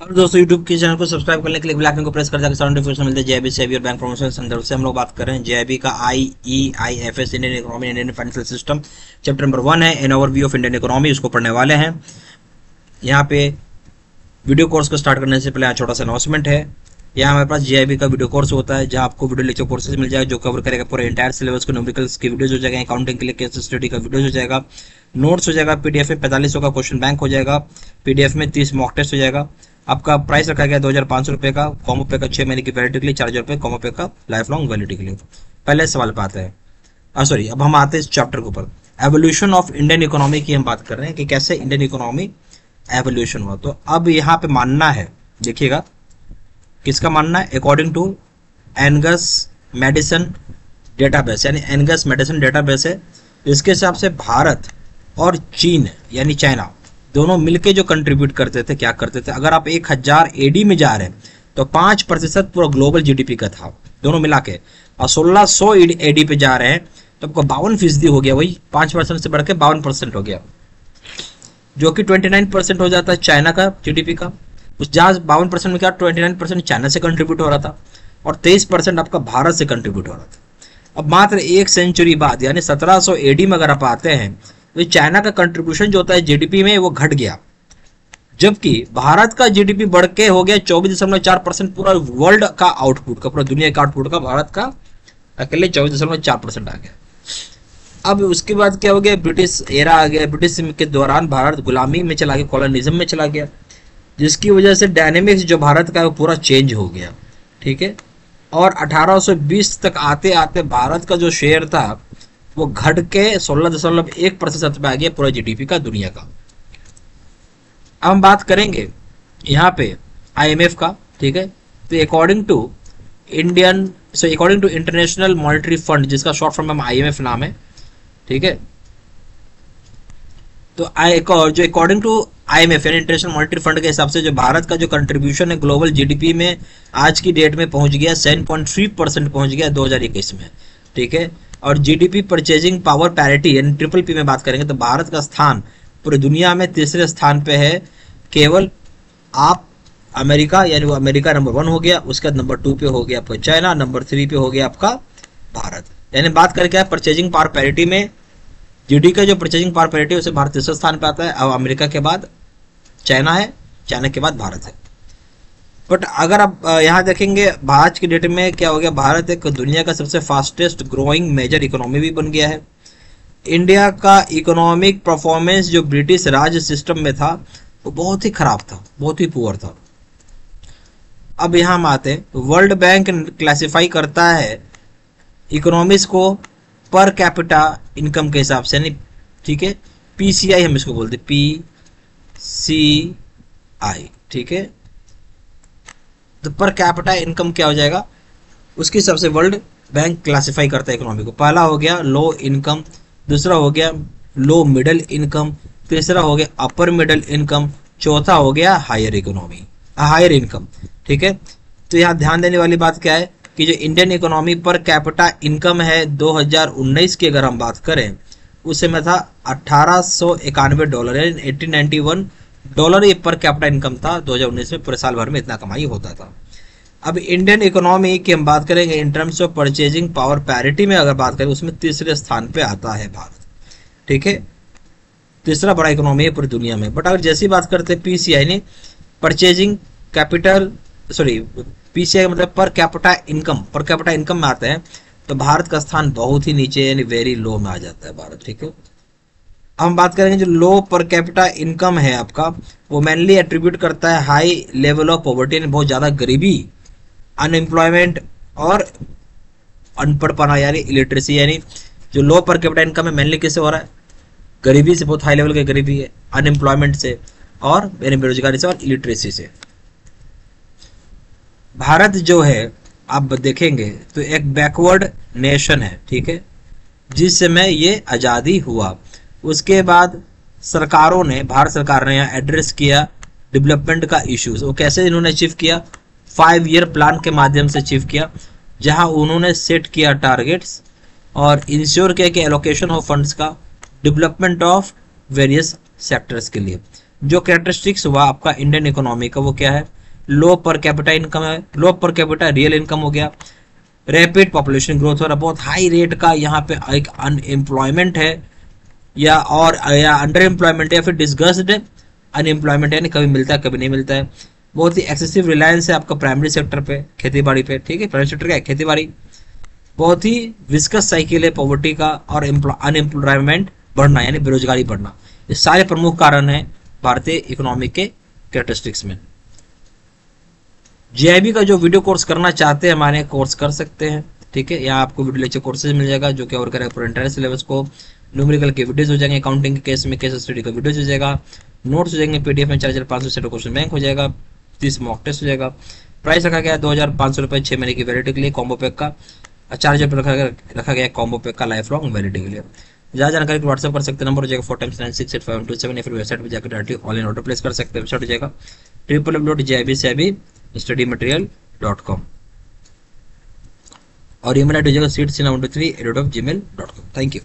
और दोस्तों यूट्यूब के चैनल को सब्सक्राइब करने के लिए बेल आइकन को प्रेस कर जाकर साउंड नोटिफिकेशन मिलता है। जेआईबी सेबी और बैंक प्रमोशन संदर्भ से हम लोग बात कर रहे हैं जेआईबी का IEIFS Indian economy Indian financial system chapter number 1 है an overview of Indian economy, उसको पढ़ने वाले हैं। यहाँ पे वीडियो कोर्स को स्टार्ट करने से पहले यहाँ छोटा सा अनाउंसमेंट है। यहाँ हमारे पास जेआईबी का वीडियो कोर्स होता है जहाँ आपको वीडियो लेक्चर कोर्सेज मिल जाएगा जो कवर करेगा पूरे एंटायर सिलेबस को। न्यूमेरिकल्स की वीडियोज हो जाएगा, अकाउंटिंग के लिए केस स्टडी का वीडियोज हो जाएगा, नोट्स हो जाएगा, पीडीएफ में 4500 का क्वेश्चन बैंक हो जाएगा, पीडीएफ में 30 मॉक टेस्ट हो जाएगा। आपका प्राइस रखा गया 2500 रुपये का, कॉमो पे का 6 महीने की वैलिडिटी के लिए, 4000 रुपये कॉमो पे का लाइफ लॉन्ग वैलिडिटी के लिए। पहले सवाल पे आते हैं, सॉरी अब हम आते हैं इस चैप्टर के ऊपर। एवोल्यूशन ऑफ इंडियन इकोनॉमी की हम बात कर रहे हैं कि कैसे इंडियन इकोनॉमी एवोल्यूशन हुआ। तो अब यहाँ पे मानना है, देखिएगा किसका मानना है, according to Angus Maddison database, यानी एंगस मेडिसन डेटाबेस है। इसके हिसाब से भारत और चीन यानी चाइना दोनों मिलके जो कंट्रीब्यूट करते थे, क्या करते थे, अगर आप 1000 AD में जा रहे हैं तो 5% पूरा ग्लोबल GDP का था दोनों मिला के, और 1600 AD पे जा रहे हैं तो आपको 52% हो गया, वही 5% से बढ़ के 52% हो गया, जो कि 29% हो जाता है चाइना का GDP का। उस जहाँ 52% में क्या 29% चाइना से कंट्रीब्यूट हो रहा था और 23% आपका भारत से कंट्रीब्यूट हो रहा था। अब मात्र 1 सेंचुरी बाद यानी 1700 AD में अगर आप आते हैं तो चाइना का कंट्रीब्यूशन जो होता है GDP में वो घट गया, जबकि भारत का GDP बढ़ के हो गया 24.4%। पूरा वर्ल्ड का आउटपुट का, पूरा दुनिया का आउटपुट का भारत का अकेले 24.4% आ गया। अब उसके बाद क्या हो गया, ब्रिटिश एरा आ गया। ब्रिटिश के दौरान भारत गुलामी में चला गया, कॉलोनिज्म में चला गया, जिसकी वजह से डायनेमिक्स जो भारत का है वो पूरा चेंज हो गया, ठीक है। और 1820 तक आते आते भारत का जो शेयर था वो घट के 16.1% पे आ गया पूरा GDP का दुनिया का। अब हम बात करेंगे यहाँ पे IMF का, ठीक है। तो according to international monetary fund, जिसका शॉर्ट फॉर्म में IMF नाम है, ठीक है। तो जो अकॉर्डिंग टू IMF यानी इंटरनेशनल मॉनेटरी फंड के हिसाब से जो भारत का जो कंट्रीब्यूशन है ग्लोबल GDP में आज की डेट में पहुंच गया 7.3% पहुंच गया 2021 में, ठीक है। और GDP परचेजिंग पावर पैरिटी यानी PPP में बात करेंगे तो भारत का स्थान पूरी दुनिया में तीसरे स्थान पे है। केवल आप अमेरिका, यानी वो अमेरिका नंबर 1 हो गया, उसके बाद नंबर 2 पे हो गया आपका चाइना, नंबर 3 पे हो गया आपका भारत। यानी बात करें क्या है परचेजिंग पावर पैरिटी में, GDP का जो परचेजिंग पावर पैरिटी है उसे भारत तीसरे स्थान पे आता है। अब अमेरिका के बाद चाइना है, चाइना के बाद भारत है। बट अगर आप यहाँ देखेंगे आज की डेट में क्या हो गया, भारत एक दुनिया का सबसे फास्टेस्ट ग्रोइंग मेजर इकोनॉमी भी बन गया है। इंडिया का इकोनॉमिक परफॉर्मेंस जो ब्रिटिश राज सिस्टम में था वो बहुत ही खराब था, बहुत ही पुअर था। अब यहाँ हम आते हैं, वर्ल्ड बैंक क्लासिफाई करता है इकोनॉमिक्स को पर कैपिटा इनकम के हिसाब से, यानी ठीक है PCI हम इसको बोलते PCI, ठीक है। तो पर कैपिटा इनकम क्या हो जाएगा, उसके हिसाब से वर्ल्ड बैंक क्लासिफाई करता है इकोनॉमी को। पहला हो गया लो इनकम, दूसरा हो गया लो मिडिल इनकम, तीसरा हो गया अपर मिडिल इनकम, चौथा हो गया हायर इनकम, ठीक है। तो यहाँ ध्यान देने वाली बात क्या है कि जो Indian economy per capita income है 2019 की अगर हम बात करें उसे में था $1891 यानी $1891 ये पर कैपिटा इनकम था 2019 में। पूरे साल भर में इतना कमाई होता था। अब इंडियन इकोनॉमी की हम बात करेंगे in terms of purchasing power parity में अगर बात करें उसमें तीसरे स्थान पे आता है भारत, ठीक है। तीसरा बड़ा इकोनॉमी है पूरी दुनिया में। बट अगर जैसी बात करते हैं PCI ने परचेजिंग कैपिटल, सॉरी PCI का मतलब पर कैपिटा इनकम में आते हैं तो भारत का स्थान बहुत ही नीचे यानी वेरी लो में आ जाता है भारत, ठीक है। हम बात करेंगे जो लो पर कैपिटा इनकम है आपका वो मेनली एट्रीब्यूट करता है हाई लेवल ऑफ पॉवर्टी, यानी बहुत ज्यादा गरीबी, अनएम्प्लॉयमेंट और अनपढ़पना यानी इलिटरेसी। यानी जो लो पर कैपिटा इनकम है मेनली किससे हो रहा है, गरीबी से, बहुत हाई लेवल की गरीबी है, अनएम्प्लॉयमेंट से और यानी बेरोजगारी से और इलिटरेसी से। भारत जो है आप देखेंगे तो एक बैकवर्ड नेशन है, ठीक है, जिस समय ये आज़ादी हुआ। उसके बाद सरकारों ने, भारत सरकार ने यहाँ एड्रेस किया डेवलपमेंट का इश्यूज। वो कैसे इन्होंने अचीव किया, 5 ईयर प्लान के माध्यम से अचीव किया, जहां उन्होंने सेट किया टारगेट्स और इंश्योर किया कि एलोकेशन ऑफ फंड्स का डेवलपमेंट ऑफ वेरियस सेक्टर्स के लिए। जो कैरेक्टरिस्टिक्स हुआ आपका इंडियन इकोनॉमी का वो क्या है, लो पर कैपिटा इनकम है, लो पर कैपिटा रियल इनकम हो गया, रैपिड पॉपुलेशन ग्रोथ हो रहा है, बहुत हाई रेट का यहाँ पे एक अनएम्प्लॉयमेंट है या अंडर एम्प्लॉयमेंट या फिर डिस्गस्ड अनएम्प्लॉयमेंट, यानी कभी मिलता है कभी नहीं मिलता है। बहुत ही एक्सेसिव रिलायंस है आपका प्राइमरी सेक्टर पे, खेती बाड़ी पे, ठीक है, प्राइमरी सेक्टर क्या है, खेती बाड़ी। बहुत ही विस्कस साइकिल है पॉवर्टी का और अनएम्प्लॉयमेंट बढ़ना यानी बेरोजगारी बढ़ना। ये सारे प्रमुख कारण है भारतीय इकोनॉमी के कैरेक्टरिस्टिक्स में। जीआईबी का जो वीडियो कोर्स करना चाहते हैं हमारे कोर्स कर सकते हैं, ठीक है। यहाँ आपको वीडियो लेक्चर कोर्सेज मिल जाएगा जो कवर करेगा पूरे एंटायर सिलेबस को। न्यूमेरिकल के वीडियोस हो जाएंगे, अकाउंटिंग के केस में केस स्टडी का वीडियोस हो जाएगा, नोट्स हो जाएंगे पीडीएफ में, 4500 सेट क्वेश्चन बैंक हो जाएगा, 30 मॉक टेस्ट हो जाएगा। प्राइस रखा गया 2500 रुपये 6 महीने की वैलिडिटी के लिए कॉम्बो पैक का, 4000 रुपये रखा गया कॉम्बो पैक का लाइफ लॉन्ग वैलिडिटी के लिए। ज़्यादा जानकारी व्हाट्सएप कर सकते हैं, नंबर हो जाएगा 4 या फिर वेबसाइट पर जाकर डायरेक्टली ऑनलाइन ऑर्डर प्लेस कर सकते हैं। वेबसाइट हो जाएगा www.jibstudymaterial.com और ईमेल आईडी हो जाएगा seedsina123@gmail.com। Thank you.